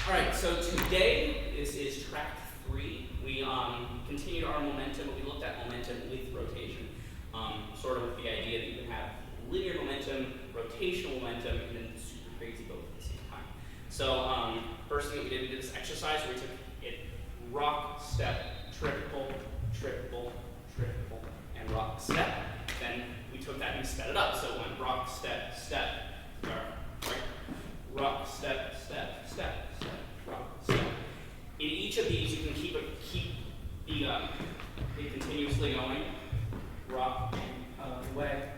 All right, so today is track 3. We continued our momentum. We looked at momentum with rotation, sort of with the idea that you can have linear momentum, rotational momentum, and then super crazy both at the same time. So first thing that we did this exercise where we took it rock, step, triple, triple, triple, and rock, step. Then we took that and we sped it up. So it went rock, step, step, right? Rock, step, step, step, step, rock, step. In each of these, you can keep it continuously going. Rock, away,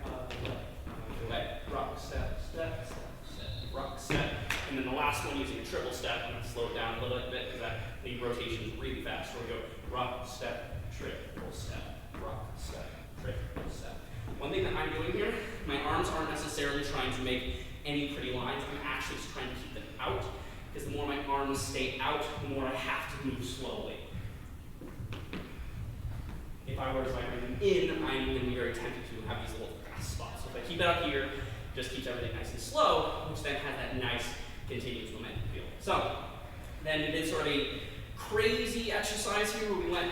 rock, step, step, step, step, rock, step. And then the last one using a triple step, I'm going to slow it down a little bit because the rotation is really fast. So we go rock, step, triple step, rock, step, triple step. One thing that I'm doing here, my arms aren't necessarily trying to make any pretty lines. I'm actually just trying to keep them out, because the more my arms stay out, the more I have to move slowly. If I were to bring them in, I'm going to be very tempted to have these little fast spots. So if I keep it out here, it just keeps everything nice and slow, which then has that nice continuous momentum feel. So then we did sort of a crazy exercise here where we went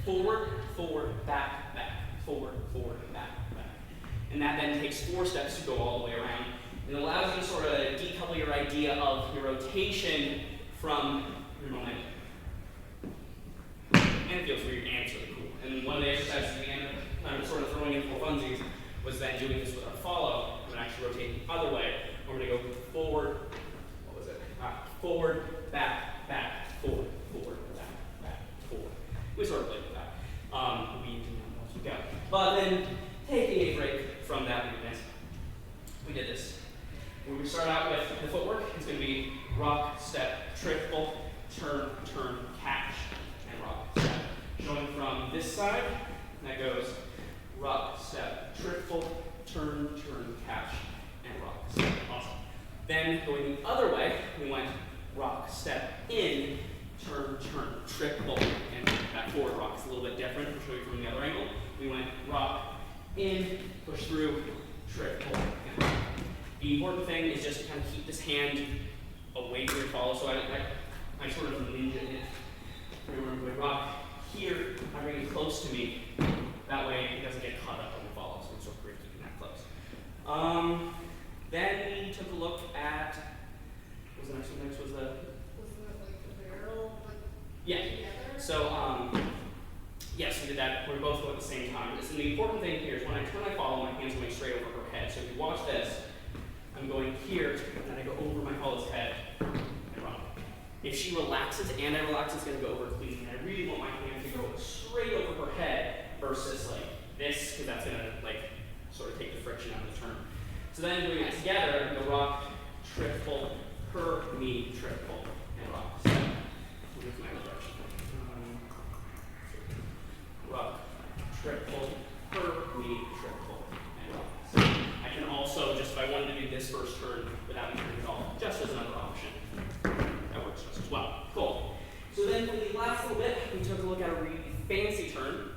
forward, forward, back, back, forward, forward, back, back. And that then takes 4 steps to go all the way around. It allows you to sort of decouple your idea of your rotation from your momentum. And it feels weird and it's really cool. And one of the exercises we ended up sort of throwing in for funsies was then doing this with our follow. We're going to actually rotate the other way. We're going to go forward, what was it? Forward, back, back, forward, forward, back, back, forward. We sort of played with that. We go. But then taking a break from that movement, we did this. When we start out with the footwork, it's going to be rock, step, triple, turn, turn, catch, and rock, step. Showing from this side, that goes rock, step, triple, turn, turn, catch, and rock, step. Awesome. Then going the other way, we went rock, step, in, turn, turn, triple, and that forward rock is a little bit different. I'll show you from the other angle. We went rock, in, push through, triple, and rock. The important thing is just to kind of keep this hand away from your follow. So I sort of ninja it. Remember, we rock here, I bring it close to me. That way it doesn't get caught up on the follow, so it's sort of great keeping that close. Then we took a look at, what was the next one? Next was the... Wasn't it like the barrel? Yeah. Together? So, yes, we did that. We were both going at the same time. And the important thing here is when I turn my follow, my hands are going straight over her head. So if you watch this, I'm going here, and then I go over my follow's head and rock. If she relaxes and I relax, it's going to go over clean. And I really want my hand to go straight over her head versus like this, because that's going to like sort of take the friction out of the turn. So then doing that together, I'm going to rock, triple, her, me, triple, and rock. So, with my other direction. Rock, triple, her, me, triple, and rock. So I can also, just if I wanted to do this first turn without turning at all, just as another option. That works just as well. Cool. So then for the last little bit, we took a look at a really fancy turn.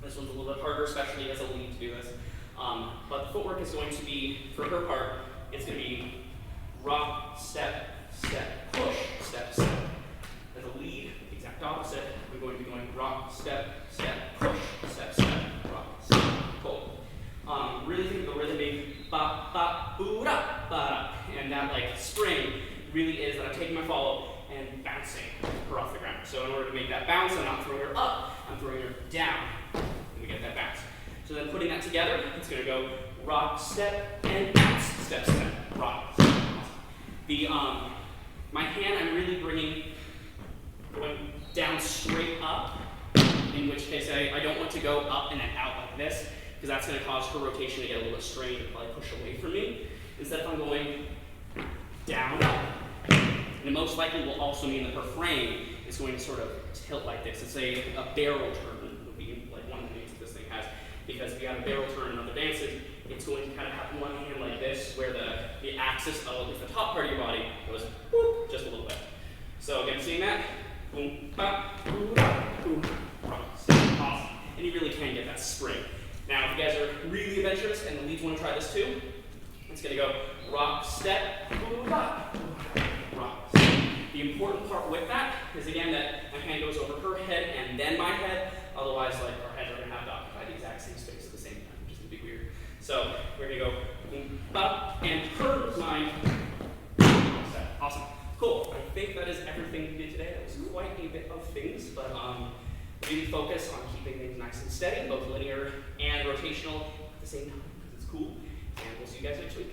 This one's a little bit harder, especially as a lead to do this. But the footwork is going to be, for her part, it's going to be rock, step, step, push, step, step. As a lead, exact opposite, we're going to be going rock, step, step, push, step, step, rock, step. Cool. Really think of the rhythm being ba, ba, boo, da, ba, da. And that like spring really is that I'm taking my follow and bouncing her off the ground. So in order to make that bounce, I'm not throwing her up, I'm throwing her down. And we get that bounce. So then putting that together, it's going to go rock, step, and bounce, step, step, rock, step. The, my hand, I'm really going down straight up, in which case I don't want to go up and then out like this, because that's going to cause her rotation to get a little bit strained and probably push away from me. Instead, if I'm going down, and it most likely will also mean that her frame is going to sort of tilt like this. It's a barrel turn would be like one of the names that this thing has, because if you have a barrel turn in other dances, it's going to kind of have one hand like this, where the axis of the top part of your body goes whoop, just a little bit. So again, seeing that, boom, ba, boom, ba, boom, awesome. And you really can get that spring. Now, if you guys are really adventurous and the leads want to try this too, it's going to go rock, step, boom, ba, rock, step. The The important part with that is, again, that my hand goes over her head and then my head. Otherwise, like, our heads are going to have to occupy the exact same space at the same time, which is going to be weird. So we're going to go up, and her mind. Awesome. Cool. I think that is everything we did today. That was quite a bit of things, but really focus on keeping things nice and steady, both linear and rotational at the same time, because it's cool. And we'll see you guys next week.